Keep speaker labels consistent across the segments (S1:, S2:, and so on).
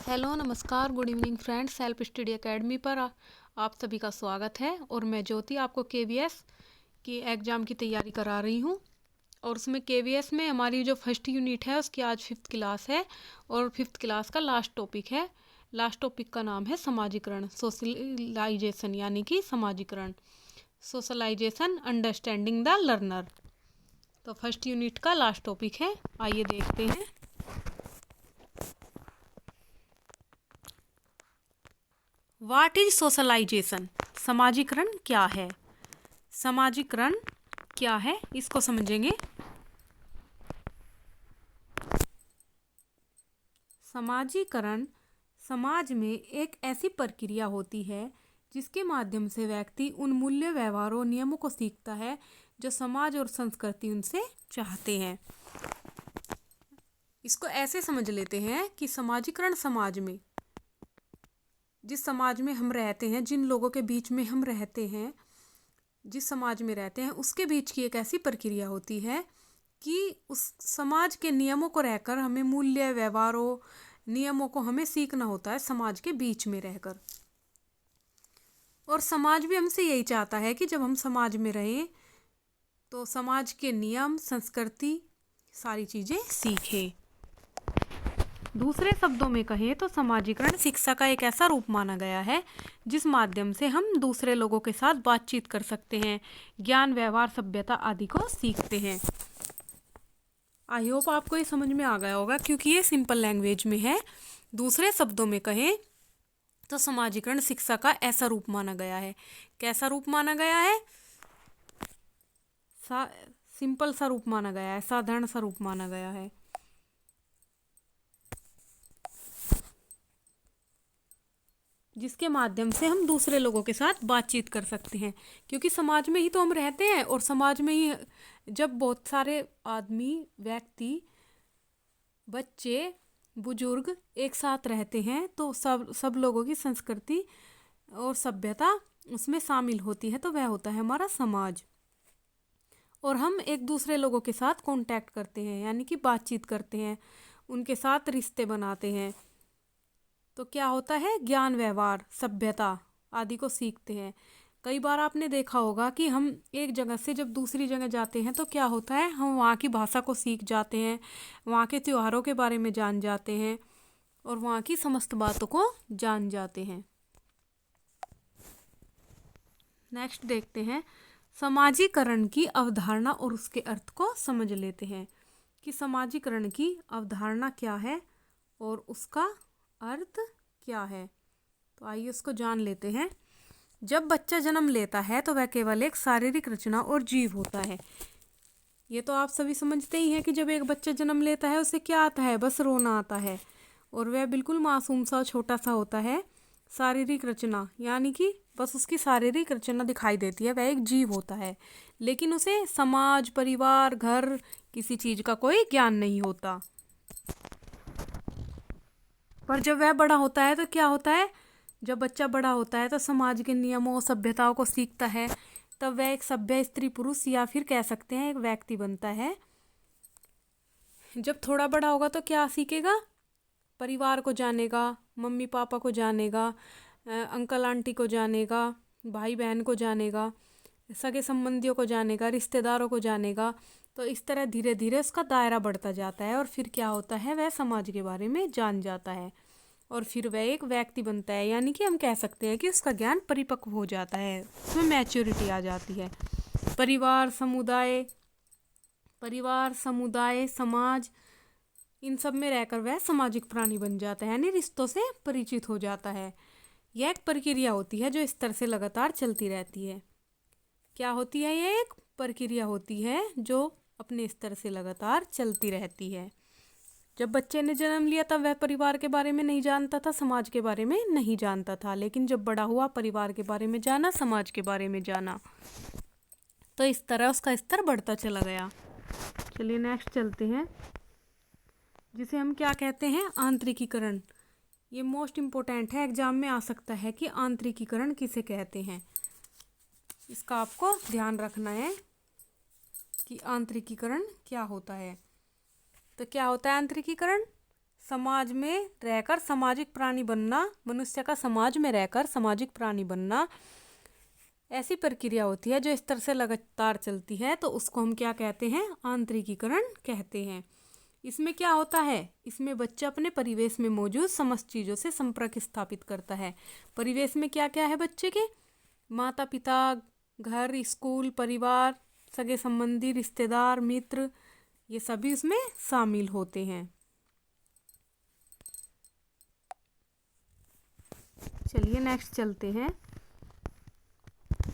S1: Hello नमस्कार good evening friends. Self study academy पर आप सभी का स्वागत है। और मैं ज्योति आपको केवीएस की एग्ज़ाम की तैयारी करा रही हूँ। और उसमें केवीएस में हमारी जो फर्स्ट यूनिट है उसकी आज 5th क्लास है और 5th क्लास का लास्ट टॉपिक है। लास्ट टॉपिक का नाम है समाजीकरण, सोशलाइजेशन, यानी कि समाजीकरण, सोशलाइजेशन अंडरस्टैंडिंग द लर्नर। तो फर्स्ट यूनिट का लास्ट टॉपिक है, आइए देखते हैं। What is socialisation? समाजीकरण क्या है? समाजीकरण क्या है इसको समझेंगे। समाजीकरण समाज में एक ऐसी प्रक्रिया होती है जिसके माध्यम से व्यक्ति उन मूल्य, व्यवहारों, नियमों को सीखता है जो समाज और संस्कृति उनसे चाहते हैं। इसको ऐसे समझ लेते हैं कि समाजीकरण समाज में, जिस समाज में हम रहते हैं, जिन लोगों के बीच में हम रहते हैं, जिस समाज में रहते हैं, उसके बीच की एक ऐसी प्रक्रिया होती है कि उस समाज के नियमों को रहकर हमें मूल्य, व्यवहारों, नियमों को हमें सीखना होता है समाज के बीच में रहकर। और समाज भी हमसे यही चाहता है कि जब हम समाज में रहें तो समाज के नियम, संस्कृति, सारी चीज़ें सीखें। दूसरे शब्दों में कहें तो समाजीकरण शिक्षा का एक ऐसा रूप माना गया है जिस माध्यम से हम दूसरे लोगों के साथ बातचीत कर सकते हैं, ज्ञान, व्यवहार, सभ्यता आदि को सीखते हैं। आई होप आपको ये समझ में आ गया होगा क्योंकि ये सिंपल लैंग्वेज में है। दूसरे शब्दों में कहें तो समाजीकरण शिक्षा का ऐसा रूप माना गया है। कैसा रूप माना गया है? सिंपल सा रूप माना गया है, साधारण सा रूप माना गया है। जिसके माध्यम से हम दूसरे लोगों के साथ बातचीत कर सकते हैं, क्योंकि समाज में ही तो हम रहते हैं। और समाज में ही जब बहुत सारे आदमी, व्यक्ति, बच्चे, बुजुर्ग एक साथ रहते हैं तो सब लोगों की संस्कृति और सभ्यता उसमें शामिल होती है, तो वह होता है हमारा समाज। और हम एक दूसरे लोगों के साथ कांटेक्ट करते हैं, यानी कि बातचीत करते हैं, उनके साथ रिश्ते बनाते हैं। तो क्या होता है? ज्ञान, व्यवहार, सभ्यता आदि को सीखते हैं। कई बार आपने देखा होगा कि हम एक जगह से जब दूसरी जगह जाते हैं तो क्या होता है, हम वहाँ की भाषा को सीख जाते हैं, वहाँ के त्योहारों के बारे में जान जाते हैं और वहाँ की समस्त बातों को जान जाते हैं। नेक्स्ट देखते हैं, समाजीकरण की अवधारणा और उसके अर्थ को समझ लेते हैं कि समाजीकरण की अवधारणा क्या है और उसका अर्थ क्या है। तो आइए उसको जान लेते हैं। जब बच्चा जन्म लेता है तो वह केवल एक शारीरिक रचना और जीव होता है। ये तो आप सभी समझते ही हैं कि जब एक बच्चा जन्म लेता है उसे क्या आता है? बस रोना आता है। और वह बिल्कुल मासूम सा, छोटा सा होता है। शारीरिक रचना यानी कि बस उसकी शारीरिक रचना दिखाई देती है, वह एक जीव होता है। लेकिन उसे समाज, परिवार, घर, किसी चीज़ का कोई ज्ञान नहीं होता। पर जब वह बड़ा होता है तो क्या होता है? जब बच्चा बड़ा होता है तो समाज के नियमों, सभ्यताओं को सीखता है। तब वह एक सभ्य स्त्री पुरुष या फिर कह सकते हैं एक व्यक्ति बनता है। जब थोड़ा बड़ा होगा तो क्या सीखेगा? परिवार को जानेगा, मम्मी पापा को जानेगा, अंकल आंटी को जानेगा, भाई बहन को जानेगा, सगे संबंधियों को जानेगा, रिश्तेदारों को जानेगा। तो इस तरह धीरे धीरे उसका दायरा बढ़ता जाता है और फिर क्या होता है, वह समाज के बारे में जान जाता है और फिर वह एक व्यक्ति बनता है, यानी कि हम कह सकते हैं कि उसका ज्ञान परिपक्व हो जाता है, उसमें मैच्योरिटी आ जाती है। परिवार, समुदाय, समाज, इन सब में रहकर वह सामाजिक प्राणी बन जाता है, यानी रिश्तों से परिचित हो जाता है। यह एक प्रक्रिया होती है जो इस तरह से लगातार चलती रहती है। क्या होती है? यह एक प्रक्रिया होती है जो अपने स्तर से लगातार चलती रहती है। जब बच्चे ने जन्म लिया तब वह परिवार के बारे में नहीं जानता था, समाज के बारे में नहीं जानता था। लेकिन जब बड़ा हुआ, परिवार के बारे में जाना, समाज के बारे में जाना, तो इस तरह उसका स्तर बढ़ता चला गया। चलिए नेक्स्ट चलते हैं, जिसे हम क्या कहते हैं? आंतरिकीकरण। ये मोस्ट इम्पोर्टेंट है, एग्जाम में आ सकता है कि आंतरिकीकरण किसे कहते हैं। इसका आपको ध्यान रखना है कि आंतरिकीकरण क्या होता है। तो क्या होता है आंतरिकीकरण? समाज में रहकर सामाजिक प्राणी बनना, मनुष्य का समाज में रहकर सामाजिक प्राणी बनना ऐसी प्रक्रिया होती है जो इस तरह से लगातार चलती है, तो उसको हम क्या कहते हैं? आंतरिकीकरण कहते हैं। इसमें क्या होता है? इसमें बच्चा अपने परिवेश में मौजूद समस्त चीज़ों से संपर्क स्थापित करता है। परिवेश में क्या क्या है बच्चे के? माता पिता, घर, स्कूल, परिवार, सगे संबंधी, रिश्तेदार, मित्र, ये सभी उसमें शामिल होते हैं। चलिए नेक्स्ट चलते हैं।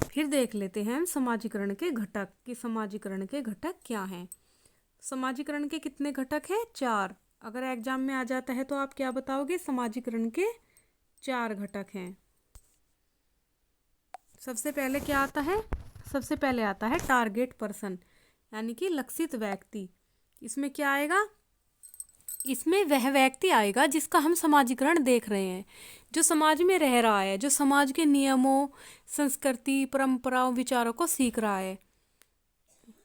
S1: फिर देख लेते हैं हम समाजीकरण के घटक कि समाजीकरण के घटक क्या हैं। समाजीकरण के कितने घटक हैं? 4। अगर एग्जाम में आ जाता है तो आप क्या बताओगे? समाजीकरण के 4 घटक हैं। सबसे पहले क्या आता है? सबसे पहले आता है टारगेट पर्सन, यानी कि लक्षित व्यक्ति। इसमें क्या आएगा? इसमें वह व्यक्ति आएगा जिसका हम समाजीकरण देख रहे हैं, जो समाज में रह रहा है, जो समाज के नियमों, संस्कृति, परंपराओं, विचारों को सीख रहा है।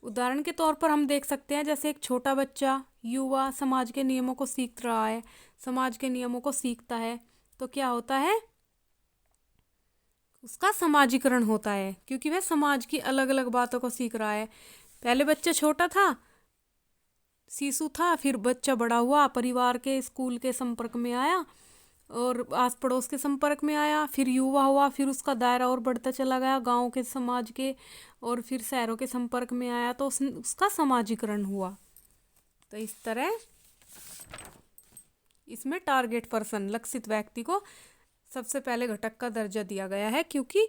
S1: उदाहरण के तौर पर हम देख सकते हैं जैसे एक छोटा बच्चा, युवा समाज के नियमों को सीख रहा है, समाज के नियमों को सीखता है, तो क्या होता है? उसका समाजीकरण होता है, क्योंकि वह समाज की अलग अलग बातों को सीख रहा है। पहले बच्चा छोटा था, शिशु था, फिर बच्चा बड़ा हुआ, परिवार के, स्कूल के संपर्क में आया और आस पड़ोस के संपर्क में आया, फिर युवा हुआ, फिर उसका दायरा और बढ़ता चला गया, गांव के, समाज के, और फिर शहरों के संपर्क में आया, तो उसका समाजीकरण हुआ। तो इस तरह इसमें टारगेट पर्सन, लक्षित व्यक्ति को सबसे पहले घटक का दर्जा दिया गया है, क्योंकि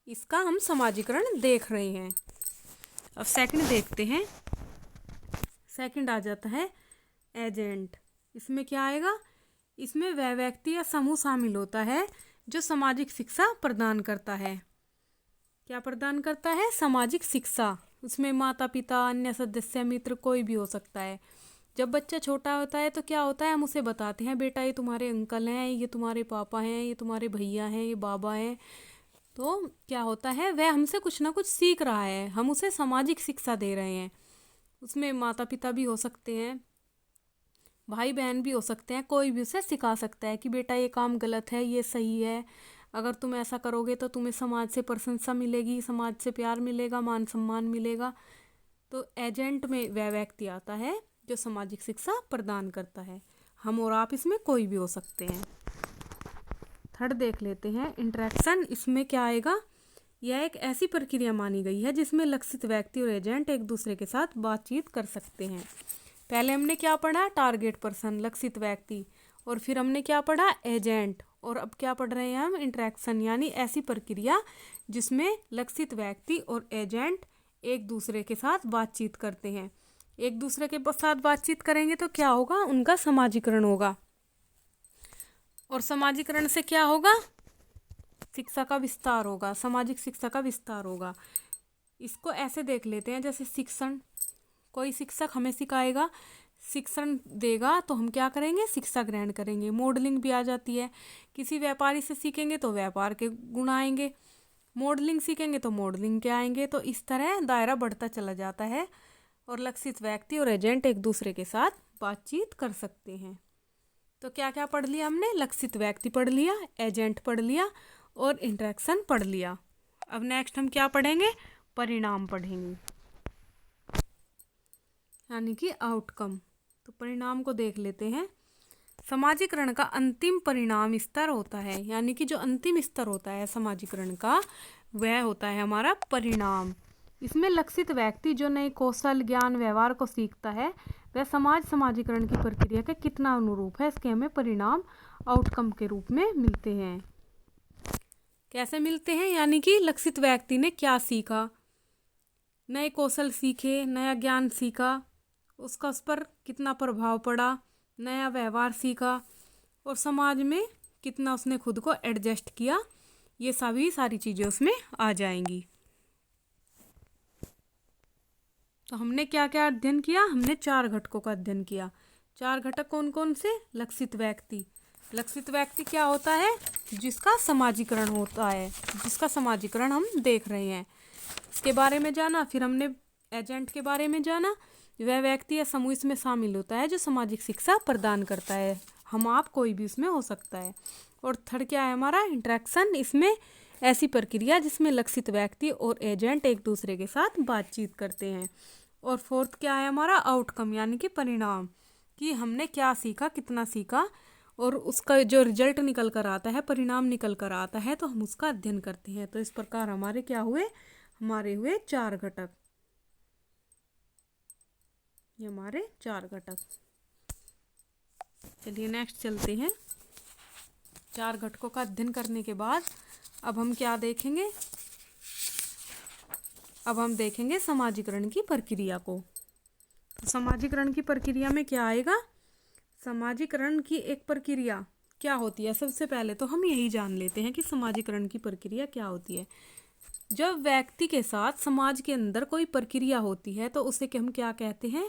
S1: इसका हम समाजीकरण देख रहे हैं। अब सेकंड देखते हैं। सेकंड आ जाता है एजेंट। इसमें क्या आएगा? इसमें वह व्यक्ति या समूह शामिल होता है जो सामाजिक शिक्षा प्रदान करता है। क्या प्रदान करता है? सामाजिक शिक्षा। उसमें माता पिता, अन्य सदस्य, मित्र, कोई भी हो सकता है। जब बच्चा छोटा होता है तो क्या होता है? हम उसे बताते हैं, बेटा ये तुम्हारे अंकल हैं, ये तुम्हारे पापा हैं, ये तुम्हारे भैया हैं, ये बाबा हैं। तो क्या होता है? वह हमसे कुछ ना कुछ सीख रहा है, हम उसे सामाजिक शिक्षा दे रहे हैं। उसमें माता पिता भी हो सकते हैं, भाई बहन भी हो सकते हैं, कोई भी उसे सिखा सकता है कि बेटा ये काम गलत है, ये सही है, अगर तुम ऐसा करोगे तो तुम्हें समाज से प्रशंसा मिलेगी, समाज से प्यार मिलेगा, मान सम्मान मिलेगा। तो एजेंट में वह व्यक्ति आता है जो सामाजिक शिक्षा प्रदान करता है। हम और आप इसमें कोई भी हो सकते हैं। थर्ड देख लेते हैं इंटरेक्शन। इसमें क्या आएगा? यह एक ऐसी प्रक्रिया मानी गई है जिसमें लक्षित व्यक्ति और एजेंट एक दूसरे के साथ बातचीत कर सकते हैं। पहले हमने क्या पढ़ा? टारगेट पर्सन, लक्षित व्यक्ति, और फिर हमने क्या पढ़ा? एजेंट, और अब क्या पढ़ रहे हैं हम? इंटरेक्शन, यानी ऐसी प्रक्रिया जिसमें लक्षित व्यक्ति और एजेंट एक दूसरे के साथ बातचीत करते हैं। एक दूसरे के साथ बातचीत करेंगे तो क्या होगा? उनका समाजीकरण होगा, और समाजीकरण से क्या होगा? शिक्षा का विस्तार होगा, सामाजिक शिक्षा का विस्तार होगा। इसको ऐसे देख लेते हैं जैसे शिक्षण, कोई शिक्षक हमें सिखाएगा, शिक्षण देगा तो हम क्या करेंगे? शिक्षा ग्रहण करेंगे। मॉडलिंग भी आ जाती है, किसी व्यापारी से सीखेंगे तो व्यापार के गुण आएंगे, मॉडलिंग सीखेंगे तो मॉडलिंग के आएंगे। तो इस तरह दायरा बढ़ता चला जाता है, और लक्षित व्यक्ति और एजेंट एक दूसरे के साथ बातचीत कर सकते हैं। तो क्या क्या पढ़ लिया हमने? लक्षित व्यक्ति पढ़ लिया, एजेंट पढ़ लिया, और इंटरेक्शन पढ़ लिया। अब नेक्स्ट हम क्या पढ़ेंगे? परिणाम पढ़ेंगे, यानी कि आउटकम। तो परिणाम को देख लेते हैं। समाजीकरण का अंतिम परिणाम स्तर होता है, यानी कि जो अंतिम स्तर होता है समाजीकरण का, वह होता है हमारा परिणाम। इसमें लक्षित व्यक्ति जो नए कौशल, ज्ञान, व्यवहार को सीखता है, वह समाजीकरण की प्रक्रिया के कितना अनुरूप है, इसके हमें परिणाम, आउटकम के रूप में मिलते हैं। कैसे मिलते हैं? यानी कि लक्षित व्यक्ति ने क्या सीखा, नए कौशल सीखे, नया ज्ञान सीखा, उसका उस पर कितना प्रभाव पड़ा, नया व्यवहार सीखा, और समाज में कितना उसने खुद को एडजस्ट किया, ये सारी चीज़ें उसमें आ जाएंगी। तो हमने क्या क्या अध्ययन किया? हमने 4 घटकों का अध्ययन किया। 4 घटक कौन कौन से? लक्षित व्यक्ति। लक्षित व्यक्ति क्या होता है? जिसका समाजीकरण होता है, जिसका समाजीकरण हम देख रहे हैं, इसके बारे में जाना। फिर हमने एजेंट के बारे में जाना, वह व्यक्ति या समूह इसमें शामिल होता है जो सामाजिक शिक्षा प्रदान करता है। हम आप कोई भी उसमें हो सकता है। और थर्ड क्या है हमारा, इंटरेक्शन। इसमें ऐसी प्रक्रिया जिसमें लक्षित व्यक्ति और एजेंट एक दूसरे के साथ बातचीत करते हैं। और फोर्थ क्या है हमारा, आउटकम, यानी कि परिणाम, कि हमने क्या सीखा, कितना सीखा, और उसका जो रिजल्ट निकल कर आता है, परिणाम निकल कर आता है, तो हम उसका अध्ययन करते हैं। तो इस प्रकार हमारे क्या हुए, हमारे हुए 4 घटक। ये हमारे 4 घटक। चलिए नेक्स्ट चलते हैं। 4 घटकों का अध्ययन करने के बाद अब हम क्या देखेंगे, अब हम देखेंगे समाजीकरण की प्रक्रिया को। तो समाजीकरण की प्रक्रिया में क्या आएगा, समाजीकरण की एक प्रक्रिया क्या होती है। सबसे पहले तो हम यही जान लेते हैं कि समाजीकरण की प्रक्रिया क्या होती है। जब व्यक्ति के साथ समाज के अंदर कोई प्रक्रिया होती है तो उसे हम क्या कहते हैं,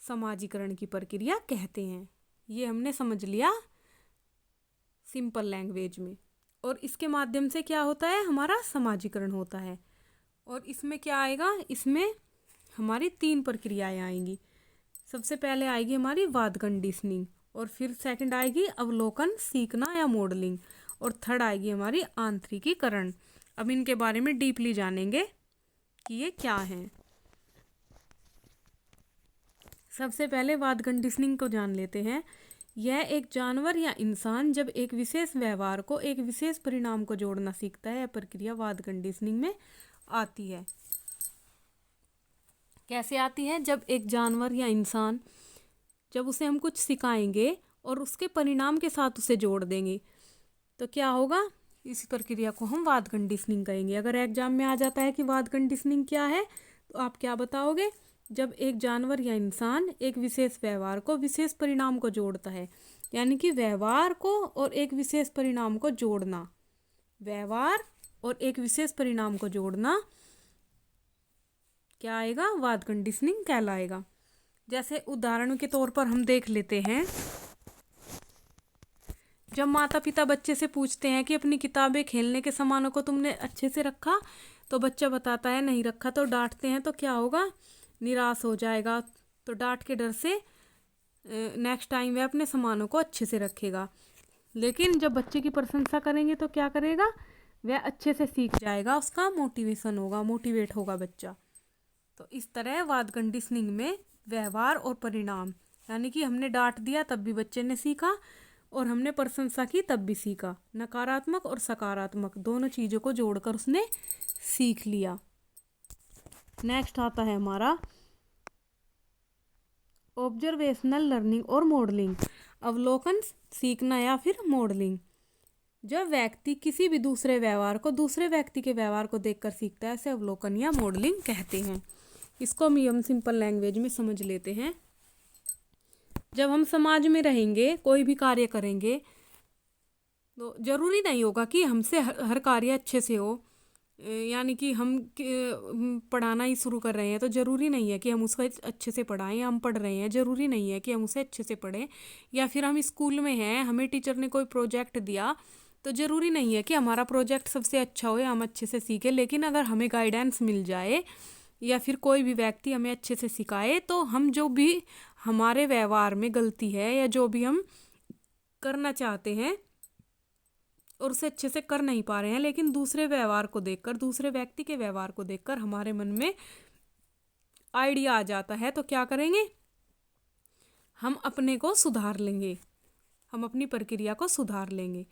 S1: समाजीकरण की प्रक्रिया कहते हैं। ये हमने समझ लिया सिंपल लैंग्वेज में। और इसके माध्यम से क्या होता है, हमारा समाजीकरण होता है। और इसमें क्या आएगा, इसमें हमारी 3 प्रक्रियाएं आएंगी। सबसे पहले आएगी हमारी वाद कंडीशनिंग, और फिर सेकंड आएगी अवलोकन, सीखना या मॉडलिंग, और थर्ड आएगी हमारी आंतरिकीकरण। अब इनके बारे में डीपली जानेंगे कि ये क्या हैं। सबसे पहले वाद कंडीशनिंग को जान लेते हैं। यह एक जानवर या इंसान जब एक विशेष व्यवहार को एक विशेष परिणाम को जोड़ना सीखता है, यह प्रक्रिया वाद कंडीशनिंग में आती है। कैसे आती है, जब एक जानवर या इंसान, जब उसे हम कुछ सिखाएंगे और उसके परिणाम के साथ उसे जोड़ देंगे तो क्या होगा, इस प्रक्रिया को हम वाद कंडीशनिंग कहेंगे। अगर एग्जाम में आ जाता है कि वाद कंडीशनिंग क्या है तो आप क्या बताओगे, जब एक जानवर या इंसान एक विशेष व्यवहार को विशेष परिणाम को जोड़ता है, यानी कि व्यवहार को और एक विशेष परिणाम को जोड़ना, व्यवहार और एक विशेष परिणाम को जोड़ना क्या आएगा, वाद कंडीशनिंग कहलाएगा। जैसे उदाहरण के तौर पर हम देख लेते हैं, जब माता पिता बच्चे से पूछते हैं कि अपनी किताबें, खेलने के सामानों को तुमने अच्छे से रखा, तो बच्चा बताता है नहीं रखा, तो डांटते हैं तो क्या होगा, निराश हो जाएगा। तो डांट के डर से नेक्स्ट टाइम वह अपने सामानों को अच्छे से रखेगा। लेकिन जब बच्चे की प्रशंसा करेंगे तो क्या करेगा, वह अच्छे से सीख जाएगा, उसका मोटिवेशन होगा, मोटिवेट होगा बच्चा। तो इस तरह वाद कंडीशनिंग में व्यवहार और परिणाम, यानी कि हमने डांट दिया तब भी बच्चे ने सीखा और हमने प्रशंसा की तब भी सीखा, नकारात्मक और सकारात्मक दोनों चीज़ों को जोड़कर उसने सीख लिया। नेक्स्ट आता है हमारा ऑब्जर्वेशनल लर्निंग और मॉडलिंग, अवलोकन, सीखना या फिर मॉडलिंग। जब व्यक्ति किसी भी दूसरे व्यवहार को दूसरे व्यक्ति के व्यवहार को देखकर सीखता है, इसे अवलोकन या मॉडलिंग कहते हैं। इसको हम सिंपल लैंग्वेज में समझ लेते हैं। जब हम समाज में रहेंगे, कोई भी कार्य करेंगे, तो जरूरी नहीं होगा कि हमसे हर कार्य अच्छे से हो। यानी कि हम पढ़ाना ही शुरू कर रहे हैं तो ज़रूरी नहीं है कि हम उसको अच्छे से पढ़ाएं, या हम पढ़ रहे हैं ज़रूरी नहीं है कि हम उसे अच्छे से पढ़ें, या फिर हम स्कूल में हैं, हमें टीचर ने कोई प्रोजेक्ट दिया तो ज़रूरी नहीं है कि हमारा प्रोजेक्ट सबसे अच्छा हो या हम अच्छे से सीखें। लेकिन अगर हमें गाइडेंस मिल जाए या फिर कोई भी व्यक्ति हमें अच्छे से सिखाए, तो हम जो भी हमारे व्यवहार में गलती है या जो भी हम करना चाहते हैं और उसे अच्छे से कर नहीं पा रहे हैं, लेकिन दूसरे व्यवहार को देखकर, दूसरे व्यक्ति के व्यवहार को देखकर हमारे मन में आइडिया आ जाता है, तो क्या करेंगे, हम अपने को सुधार लेंगे, हम अपनी प्रक्रिया को सुधार लेंगे।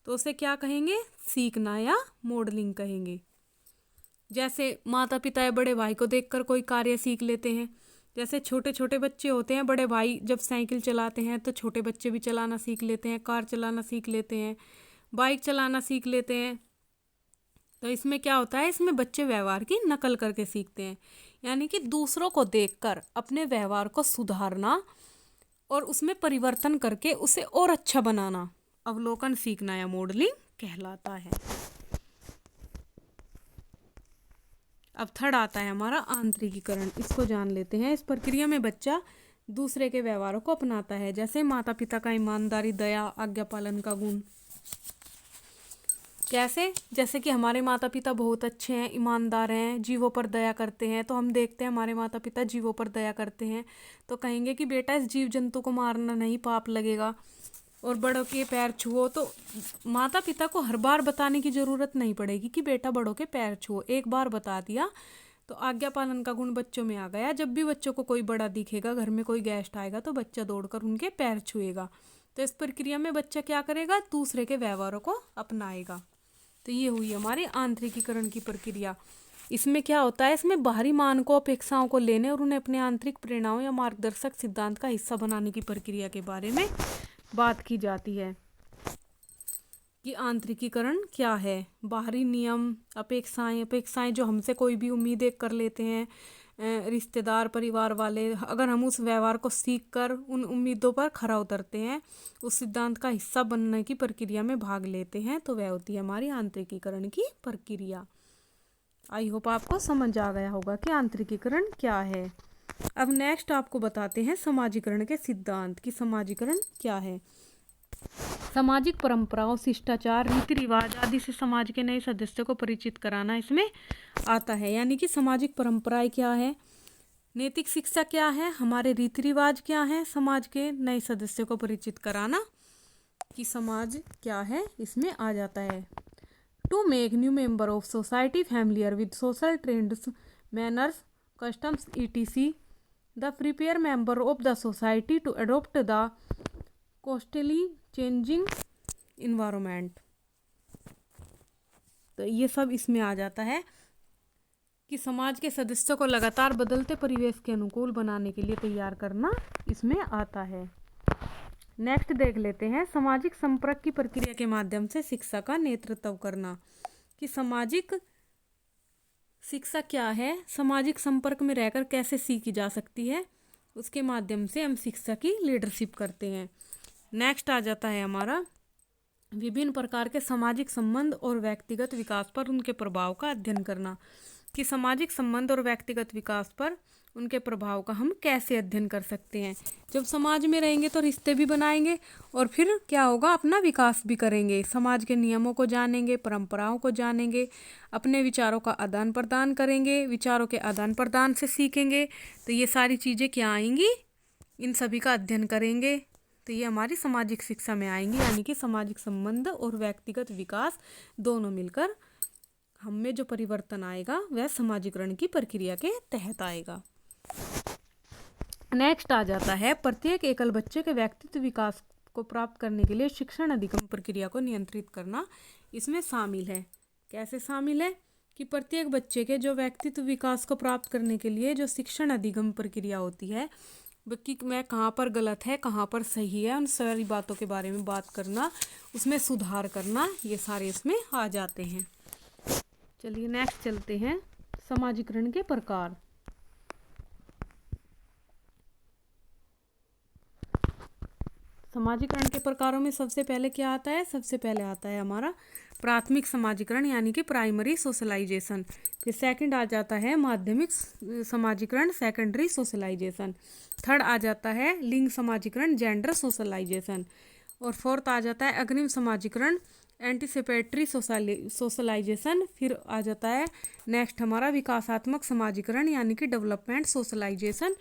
S1: तो उसे क्या कहेंगे, सीखना या मॉडलिंग कहेंगे। जैसे माता पिता या बड़े भाई को देखकर कोई कार्य सीख लेते हैं। जैसे छोटे छोटे बच्चे होते हैं, बड़े भाई जब साइकिल चलाते हैं तो छोटे बच्चे भी चलाना सीख लेते हैं, कार चलाना सीख लेते हैं, बाइक चलाना सीख लेते हैं। तो इसमें क्या होता है, इसमें बच्चे व्यवहार की नकल करके सीखते हैं, यानी कि दूसरों को देखकर अपने व्यवहार को सुधारना और उसमें परिवर्तन करके उसे और अच्छा बनाना अवलोकन, सीखना या मॉडलिंग कहलाता है। अब थर्ड आता है हमारा आंतरिकीकरण। इसको जान लेते हैं। इस प्रक्रिया में बच्चा दूसरे के व्यवहारों को अपनाता है, जैसे माता पिता का ईमानदारी, दया, आज्ञा पालन का गुण। कैसे? जैसे कि हमारे माता पिता बहुत अच्छे हैं, ईमानदार हैं, जीवों पर दया करते हैं, तो हम देखते हैं हमारे माता पिता जीवों पर दया करते हैं, तो कहेंगे कि बेटा इस जीव जंतु को मारना नहीं, पाप लगेगा। और बड़ों के पैर छुओ, तो माता पिता को हर बार बताने की ज़रूरत नहीं पड़ेगी कि बेटा बड़ों के पैर छुओ। एक बार बता दिया तो आज्ञा पालन का गुण बच्चों में आ गया। जब भी बच्चों को कोई बड़ा दिखेगा, घर में कोई गेस्ट आएगा, तो बच्चा दौड़कर उनके पैर छुएगा। तो इस प्रक्रिया में बच्चा क्या करेगा? दूसरे के व्यवहारों को अपनाएगा। तो ये हुई हमारी आंतरिकीकरण की प्रक्रिया। इसमें क्या होता है? इसमें बाहरी मानकों, अपेक्षाओं को लेने और उन्हें अपने आंतरिक प्रेरणाओं या मार्गदर्शक सिद्धांत का हिस्सा बनाने की प्रक्रिया के बारे में बात की जाती है कि आंतरिकीकरण क्या है। बाहरी नियम, अपेक्षाएं जो हमसे कोई भी उम्मीदें कर लेते हैं, रिश्तेदार, परिवार वाले, अगर हम उस व्यवहार को सीख कर उन उम्मीदों पर खरा उतरते हैं, उस सिद्धांत का हिस्सा बनने की प्रक्रिया में भाग लेते हैं, तो वह होती है हमारी आंतरिकीकरण की प्रक्रिया। आई होप आपको समझ आ गया होगा कि आंतरिकीकरण क्या है। अब नेक्स्ट आपको बताते हैं समाजीकरण के सिद्धांत कि समाजीकरण क्या है। सामाजिक परंपराओं, शिष्टाचार, रीति रिवाज आदि से समाज के नए सदस्यों को परिचित कराना इसमें आता है। यानी कि सामाजिक परंपराएं क्या है, नैतिक शिक्षा क्या है, हमारे रीति रिवाज क्या है, समाज के नए सदस्यों को परिचित कराना कि समाज क्या है, इसमें आ जाता है। To make new member of society familiar with social trends, manners, customs etc, the prepare member of the society to adopt the costly changing environment. तो ये सब इसमें आ जाता है कि समाज के सदस्यों को लगातार बदलते परिवेश के अनुकूल बनाने के लिए तैयार करना इसमें आता है। नेक्स्ट देख लेते हैं सामाजिक संपर्क की प्रक्रिया के माध्यम से शिक्षा का नेतृत्व करना कि सामाजिक शिक्षा क्या है, सामाजिक संपर्क में रहकर कैसे सीखी जा सकती है, उसके माध्यम से हम शिक्षा की लीडरशिप करते हैं। नेक्स्ट आ जाता है हमारा विभिन्न प्रकार के सामाजिक संबंध और व्यक्तिगत विकास पर उनके प्रभाव का अध्ययन करना कि सामाजिक संबंध और व्यक्तिगत विकास पर उनके प्रभाव का हम कैसे अध्ययन कर सकते हैं। जब समाज में रहेंगे तो रिश्ते भी बनाएंगे और फिर क्या होगा, अपना विकास भी करेंगे, समाज के नियमों को जानेंगे, परंपराओं को जानेंगे, अपने विचारों का आदान प्रदान करेंगे, विचारों के आदान प्रदान से सीखेंगे। तो ये सारी चीज़ें क्या आएंगी, इन सभी का अध्ययन करेंगे, तो ये हमारी सामाजिक शिक्षा में आएंगी। यानी कि सामाजिक संबंध और व्यक्तिगत विकास दोनों मिलकर हम में जो परिवर्तन आएगा वह समाजीकरण की प्रक्रिया के तहत आएगा। नेक्स्ट आ जाता है प्रत्येक एकल बच्चे के व्यक्तित्व विकास को प्राप्त करने के लिए शिक्षण अधिगम प्रक्रिया को नियंत्रित करना इसमें शामिल है। कैसे शामिल है कि प्रत्येक बच्चे के जो व्यक्तित्व विकास को प्राप्त करने के लिए जो शिक्षण अधिगम प्रक्रिया होती है, कि मैं कहाँ पर गलत है, कहाँ पर सही है, उन सारी बातों के बारे में बात करना, उसमें सुधार करना, ये सारे इसमें आ जाते हैं। चलिए नेक्स्ट चलते हैं समाजीकरण के प्रकार। समाजीकरण के प्रकारों में सबसे पहले क्या आता है? सबसे पहले आता है हमारा प्राथमिक समाजीकरण यानी कि प्राइमरी सोशलाइजेशन। फिर सेकंड आ जाता है माध्यमिक समाजीकरण, सेकेंडरी सोशलाइजेशन। थर्ड आ जाता है लिंग समाजीकरण, जेंडर सोशलाइजेशन। और फोर्थ आ जाता है अग्रिम समाजीकरण, एंटीसिपेटरी सोशलाइजेशन। फिर आ जाता है नेक्स्ट हमारा विकासात्मक समाजीकरण यानी कि डेवलपमेंट सोशलाइजेशन।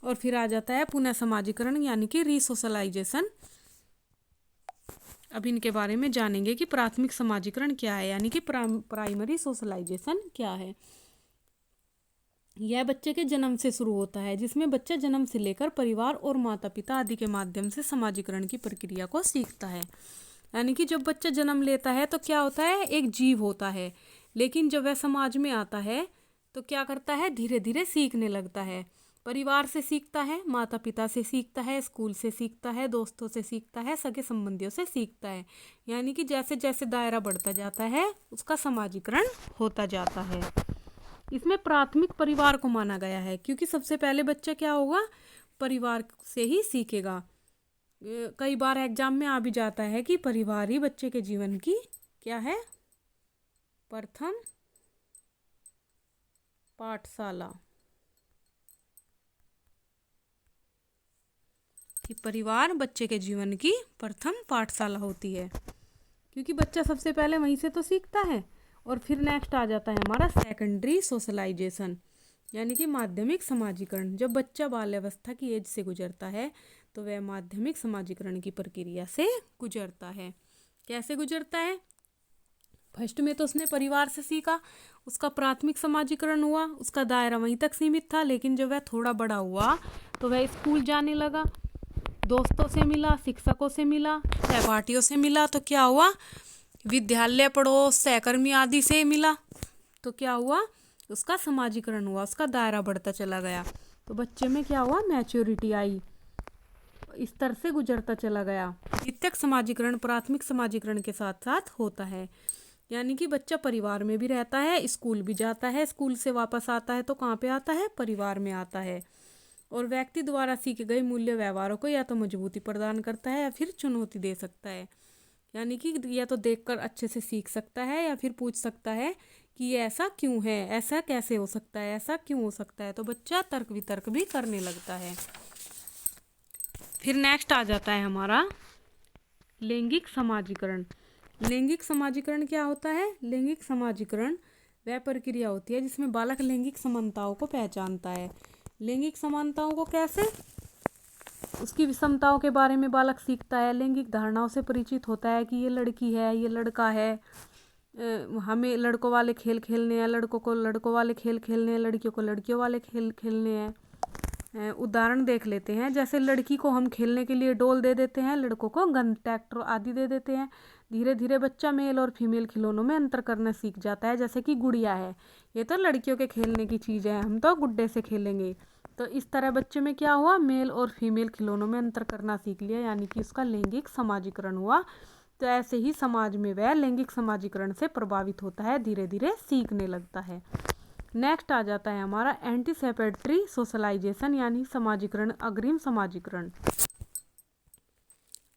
S1: और फिर आ जाता है पुनः समाजीकरण यानी कि रीसोशलाइजेशन। अब इनके बारे में जानेंगे कि प्राथमिक समाजीकरण क्या है यानी कि प्राइमरी सोशलाइजेशन क्या है। यह बच्चे के जन्म से शुरू होता है, जिसमें बच्चा जन्म से लेकर परिवार और माता पिता आदि के माध्यम से समाजीकरण की प्रक्रिया को सीखता है। यानी कि जब बच्चा जन्म लेता है तो क्या होता है, एक जीव होता है, लेकिन जब वह समाज में आता है तो क्या करता है, धीरे धीरे सीखने लगता है। परिवार से सीखता है, माता पिता से सीखता है, स्कूल से सीखता है, दोस्तों से सीखता है, सगे संबंधियों से सीखता है। यानी कि जैसे जैसे दायरा बढ़ता जाता है उसका समाजीकरण होता जाता है। इसमें प्राथमिक परिवार को माना गया है क्योंकि सबसे पहले बच्चा क्या होगा, परिवार से ही सीखेगा। कई बार एग्जाम में आ भी जाता है कि परिवार ही बच्चे के जीवन की क्या है, प्रथम पाठशाला। कि परिवार बच्चे के जीवन की प्रथम पाठशाला होती है। क्योंकि बच्चा सबसे पहले वहीं से तो सीखता है। और फिर नेक्स्ट आ जाता है हमारा सेकेंडरी सोशलाइजेशन, यानी कि माध्यमिक समाजीकरण। जब बच्चा बाल्यावस्था की एज से गुजरता है तो वह माध्यमिक समाजीकरण की प्रक्रिया से गुजरता है। कैसे गुजरता है? फर्स्ट में तो उसने परिवार से सीखा, उसका प्राथमिक समाजीकरण हुआ, उसका दायरा वहीं तक सीमित था। लेकिन जब वह थोड़ा बड़ा हुआ तो वह स्कूल जाने लगा, दोस्तों से मिला, शिक्षकों से मिला, सहपाठियों से मिला। तो क्या हुआ? विद्यालय, पड़ोस, सहकर्मी आदि से मिला। तो क्या हुआ? उसका समाजीकरण हुआ, उसका दायरा बढ़ता चला गया। तो बच्चे में क्या हुआ? मैच्योरिटी आई, इस तरह से गुजरता चला गया। द्वितीयक समाजीकरण प्राथमिक समाजीकरण के साथ साथ होता है, यानी कि बच्चा परिवार में भी रहता है, स्कूल भी जाता है, स्कूल से वापस आता है तो कहाँ पे आता है? परिवार में आता है। और व्यक्ति द्वारा सीखे गए मूल्य व्यवहारों को या तो मजबूती प्रदान करता है या फिर चुनौती दे सकता है। यानी कि या तो देखकर अच्छे से सीख सकता है या फिर पूछ सकता है कि ये ऐसा क्यों है, ऐसा कैसे हो सकता है, ऐसा क्यों हो सकता है। तो बच्चा तर्क वितर्क भी करने लगता है। फिर नेक्स्ट आ जाता है हमारा लैंगिक समाजीकरण। लैंगिक समाजीकरण क्या होता है? लैंगिक समाजीकरण वह प्रक्रिया होती है जिसमें बालक लैंगिक समानताओं को पहचानता है। लैंगिक समानताओं को कैसे? उसकी विषमताओं के बारे में बालक सीखता है, लैंगिक धारणाओं से परिचित होता है कि ये लड़की है, ये लड़का है, हमें लड़कों वाले खेल खेलने हैं, लड़कों को लड़कों वाले खेल खेलने हैं, लड़कियों को लड़कियों वाले खेल खेलने हैं। उदाहरण देख लेते हैं। जैसे लड़की को हम खेलने के लिए डॉल दे देते हैं, लड़कों को गन, ट्रैक्टर आदि दे देते हैं। धीरे धीरे बच्चा मेल और फीमेल खिलौनों में अंतर करना सीख जाता है। जैसे कि गुड़िया है, ये तो लड़कियों के खेलने की चीज़ है, हम तो गुड्डे से खेलेंगे। तो इस तरह बच्चे में क्या हुआ? मेल और फीमेल खिलौनों में अंतर करना सीख लिया, यानी कि उसका लैंगिक समाजीकरण हुआ। तो ऐसे ही समाज में वह लैंगिक समाजीकरण से प्रभावित होता है, धीरे धीरे सीखने लगता है। नेक्स्ट आ जाता है हमारा एंटीसिपेटरी सोशलाइजेशन, यानी समाजीकरण, अग्रिम समाजीकरण।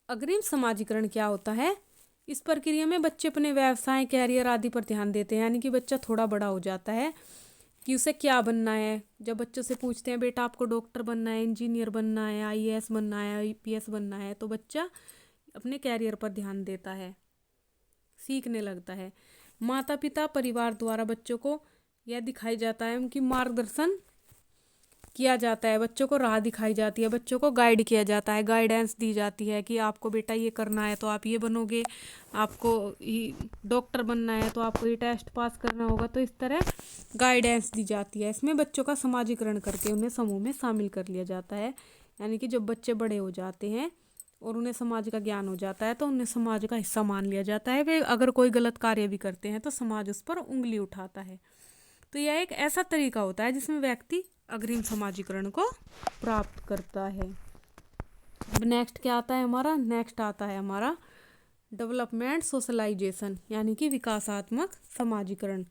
S1: अग्रिम समाजीकरण क्या होता है? इस प्रक्रिया में बच्चे अपने व्यवसाय, कैरियर आदि पर ध्यान देते हैं। यानी कि बच्चा थोड़ा बड़ा हो जाता है कि उसे क्या बनना है। जब बच्चों से पूछते हैं बेटा आपको डॉक्टर बनना है, इंजीनियर बनना है, आईएएस बनना है, आईपीएस बनना है, तो बच्चा अपने कैरियर पर ध्यान देता है, सीखने लगता है। माता पिता, परिवार द्वारा बच्चों को यह दिखाई जाता है, उनकी मार्गदर्शन किया जाता है, बच्चों को राह दिखाई जाती है, बच्चों को गाइड किया जाता है, गाइडेंस दी जाती है कि आपको बेटा ये करना है तो आप ये बनोगे, आपको डॉक्टर बनना है तो आपको ये टेस्ट पास करना होगा। तो इस तरह गाइडेंस दी जाती है। इसमें बच्चों का समाजीकरण करके उन्हें समूह में शामिल कर लिया जाता है। यानी कि जब बच्चे बड़े हो जाते हैं और उन्हें समाज का ज्ञान हो जाता है तो उन्हें समाज का हिस्सा मान लिया जाता है। वे अगर कोई गलत कार्य भी करते हैं तो समाज उस पर उंगली उठाता है। तो यह एक ऐसा तरीका होता है जिसमें व्यक्ति अग्रिम समाजीकरण को प्राप्त करता है। अब नेक्स्ट क्या आता है हमारा? नेक्स्ट आता है हमारा डेवलपमेंट सोशलाइजेशन, यानी कि विकासात्मक समाजीकरण।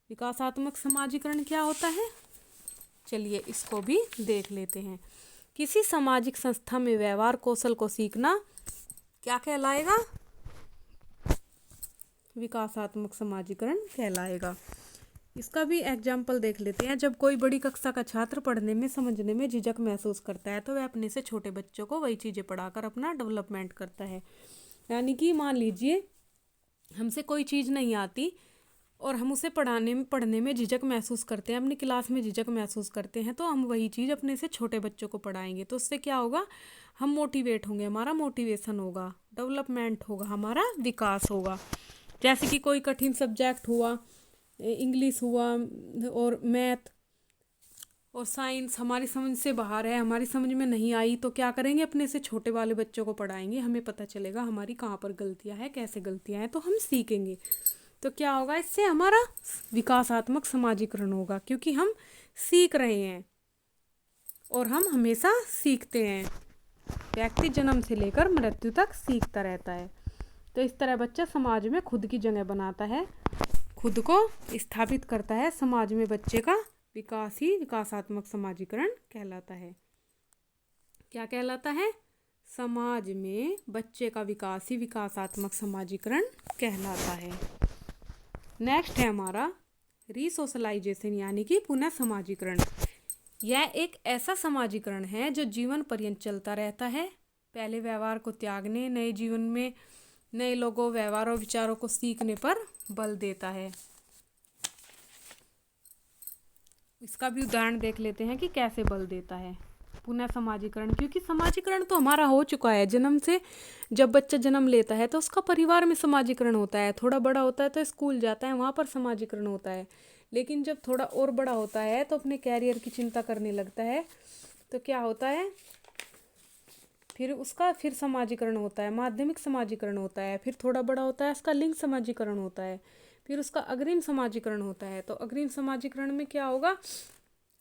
S1: विकासात्मक समाजीकरण क्या होता है? चलिए इसको भी देख लेते हैं। किसी सामाजिक संस्था में व्यवहार कौशल को सीखना क्या कहलाएगा? विकासात्मक समाजीकरण कहलाएगा। इसका भी एग्जाम्पल देख लेते हैं। जब कोई बड़ी कक्षा का छात्र पढ़ने में, समझने में झिझक महसूस करता है तो वह अपने से छोटे बच्चों को वही चीज़ें पढ़ाकर अपना डेवलपमेंट करता है। यानी कि मान लीजिए हमसे कोई चीज़ नहीं आती और हम उसे पढ़ने में झिझक महसूस करते हैं, अपनी क्लास में झिझक महसूस करते हैं, तो हम वही चीज़ अपने से छोटे बच्चों को पढ़ाएंगे। तो उससे क्या होगा? हम मोटिवेट होंगे, हमारा मोटिवेशन होगा, डेवलपमेंट होगा, हमारा विकास होगा। जैसे कि कोई कठिन सब्जेक्ट हुआ, इंग्लिश हुआ और मैथ और साइंस हमारी समझ से बाहर है, हमारी समझ में नहीं आई, तो क्या करेंगे? अपने से छोटे वाले बच्चों को पढ़ाएंगे, हमें पता चलेगा हमारी कहाँ पर गलतियाँ हैं, कैसे गलतियाँ हैं, तो हम सीखेंगे। तो क्या होगा? इससे हमारा विकासात्मक समाजीकरण होगा, क्योंकि हम सीख रहे हैं और हम हमेशा सीखते हैं। व्यक्ति जन्म से लेकर मृत्यु तक सीखता रहता है। तो इस तरह बच्चा समाज में खुद की जगह बनाता है, खुद को स्थापित करता है। समाज में बच्चे का विकास ही विकासात्मक समाजीकरण कहलाता है। क्या कहलाता है? समाज में बच्चे का विकास ही विकासात्मक समाजीकरण कहलाता है। नेक्स्ट है हमारा रीसोशलाइजेशन, यानी कि पुनः समाजीकरण। यह एक ऐसा समाजीकरण है जो जीवन पर्यंत चलता रहता है। पहले व्यवहार को त्यागने, नए जीवन में नए लोगों, व्यवहारों, विचारों को सीखने पर बल देता है। इसका भी उदाहरण देख लेते हैं कि कैसे बल देता है। पुनः समाजीकरण, क्योंकि समाजीकरण तो हमारा हो चुका है जन्म से। जब बच्चा जन्म लेता है तो उसका परिवार में समाजीकरण होता है, थोड़ा बड़ा होता है तो स्कूल जाता है, वहाँ पर समाजीकरण होता है। लेकिन जब थोड़ा और बड़ा होता है तो अपने कैरियर की चिंता करने लगता है, तो क्या होता है, फिर उसका फिर समाजीकरण होता है, माध्यमिक समाजीकरण होता है। फिर थोड़ा बड़ा होता है, उसका लिंग समाजीकरण होता है। फिर उसका अग्रिम समाजीकरण होता है। तो अग्रिम समाजीकरण में क्या होगा,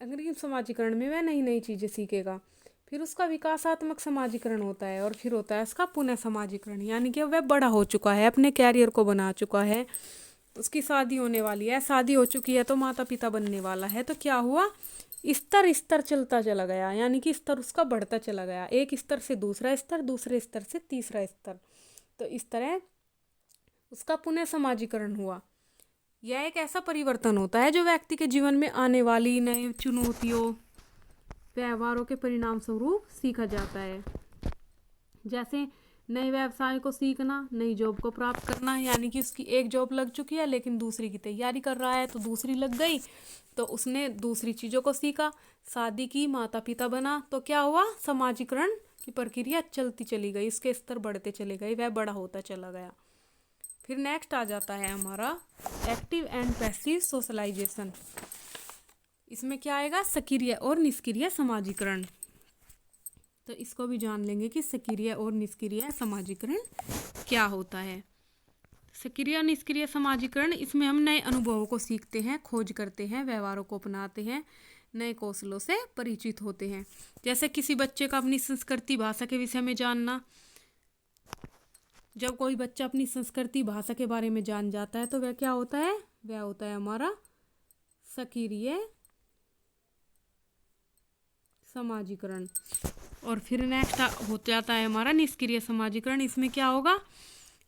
S1: अग्रिम समाजीकरण में वह नई नई चीज़ें सीखेगा। फिर उसका विकासात्मक समाजीकरण होता है, और फिर होता है उसका पुनः समाजीकरण, यानी कि वह बड़ा हो चुका है, अपने कैरियर को बना चुका है, उसकी शादी होने वाली है, शादी हो चुकी है तो माता पिता बनने वाला है। तो क्या हुआ, स्तर स्तर चलता चला गया, यानी कि स्तर उसका बढ़ता चला गया, एक स्तर से दूसरा स्तर, दूसरे स्तर से तीसरा स्तर। तो इस तरह उसका पुनः समाजीकरण हुआ। यह एक ऐसा परिवर्तन होता है जो व्यक्ति के जीवन में आने वाली नई चुनौतियों, व्यवहारों के परिणाम स्वरूप सीखा जाता है। जैसे नए व्यवसाय को सीखना, नई जॉब को प्राप्त करना, यानी कि उसकी एक जॉब लग चुकी है लेकिन दूसरी की तैयारी कर रहा है, तो दूसरी लग गई तो उसने दूसरी चीज़ों को सीखा, शादी की, माता पिता बना, तो क्या हुआ, समाजीकरण की प्रक्रिया चलती चली गई, इसके स्तर बढ़ते चले गए, वह बड़ा होता चला गया। फिर नेक्स्ट आ जाता है हमारा एक्टिव एंड पैसिव सोशलाइजेशन। इसमें क्या आएगा, सक्रिय और निष्क्रिय समाजीकरण। तो इसको भी जान लेंगे कि सक्रिय और निष्क्रिय समाजीकरण क्या होता है। सक्रिय और निष्क्रिय समाजीकरण, इसमें हम नए अनुभवों को सीखते हैं, खोज करते हैं, व्यवहारों को अपनाते हैं, नए कौशलों से परिचित होते हैं। जैसे किसी बच्चे का अपनी संस्कृति, भाषा के विषय में जानना। जब कोई बच्चा अपनी संस्कृति, भाषा के बारे में जान जाता है तो वह क्या होता है, वह होता है हमारा सक्रिय समाजीकरण। और फिर नेक्स्ट हो जाता है हमारा निष्क्रिय समाजीकरण। इसमें क्या होगा,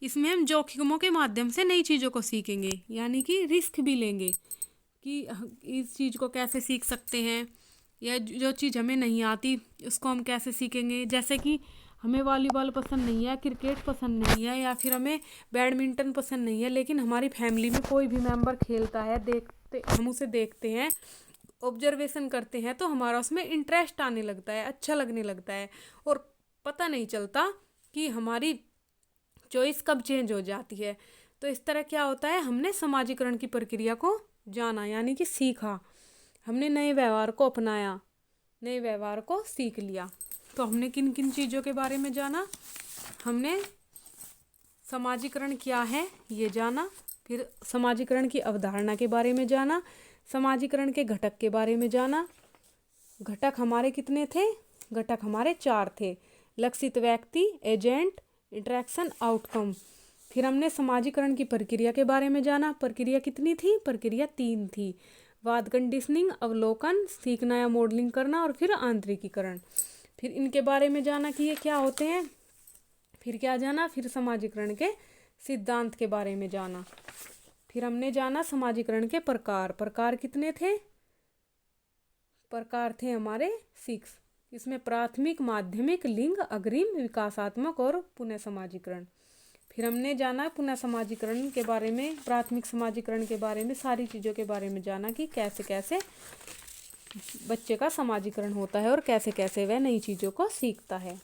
S1: इसमें हम जोखिमों के माध्यम से नई चीज़ों को सीखेंगे, यानी कि रिस्क भी लेंगे कि इस चीज़ को कैसे सीख सकते हैं, या जो चीज़ हमें नहीं आती उसको हम कैसे सीखेंगे। जैसे कि हमें वॉलीबॉल पसंद नहीं है, क्रिकेट पसंद नहीं है, या फिर हमें बैडमिंटन पसंद नहीं है, लेकिन हमारी फैमिली में कोई भी मेंबर खेलता है, देखते हम उसे देखते हैं, ऑब्जर्वेशन करते हैं, तो हमारा उसमें इंटरेस्ट आने लगता है, अच्छा लगने लगता है, और पता नहीं चलता कि हमारी चॉइस कब चेंज हो जाती है। तो इस तरह क्या होता है, हमने समाजीकरण की प्रक्रिया को जाना, यानी कि सीखा, हमने नए व्यवहार को अपनाया, नए व्यवहार को सीख लिया। तो हमने किन किन चीज़ों के बारे में जाना, हमने समाजीकरण क्या है ये जाना, फिर समाजीकरण की अवधारणा के बारे में जाना, समाजीकरण के घटक के बारे में जाना। घटक हमारे कितने थे, घटक हमारे 4 थे, लक्षित व्यक्ति, एजेंट, इंटरेक्शन, आउटकम। फिर हमने समाजीकरण की प्रक्रिया के बारे में जाना, प्रक्रिया कितनी थी, प्रक्रिया 3 थी, वाद, कंडीशनिंग, अवलोकन, सीखना या मॉडलिंग करना, और फिर आंतरिकीकरण। फिर इनके बारे में जाना कि ये क्या होते हैं। फिर क्या जाना, फिर समाजीकरण के सिद्धांत के बारे में जाना। फिर हमने जाना समाजीकरण के प्रकार, प्रकार कितने थे, प्रकार थे हमारे 6। इसमें प्राथमिक, माध्यमिक, लिंग, अग्रिम, विकासात्मक और पुनः समाजीकरण। फिर हमने जाना पुनः समाजीकरण के बारे में, प्राथमिक समाजीकरण के बारे में, सारी चीज़ों के बारे में जाना कि कैसे कैसे बच्चे का समाजीकरण होता है और कैसे कैसे वह नई चीज़ों को सीखता है।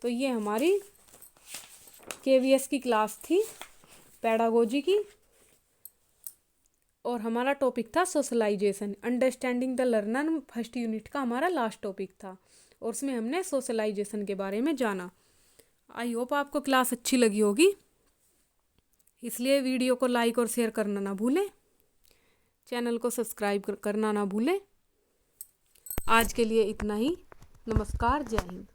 S1: तो ये हमारी KVS की क्लास थी, पेडागोजी की, और हमारा टॉपिक था socialisation, understanding the learner, first unit का हमारा लास्ट टॉपिक था, और उसमें हमने सोशलाइजेशन के बारे में जाना। आई होप आपको क्लास अच्छी लगी होगी, इसलिए वीडियो को लाइक और शेयर करना ना भूलें, चैनल को सब्सक्राइब करना ना भूलें। आज के लिए इतना ही, नमस्कार, जय हिंद।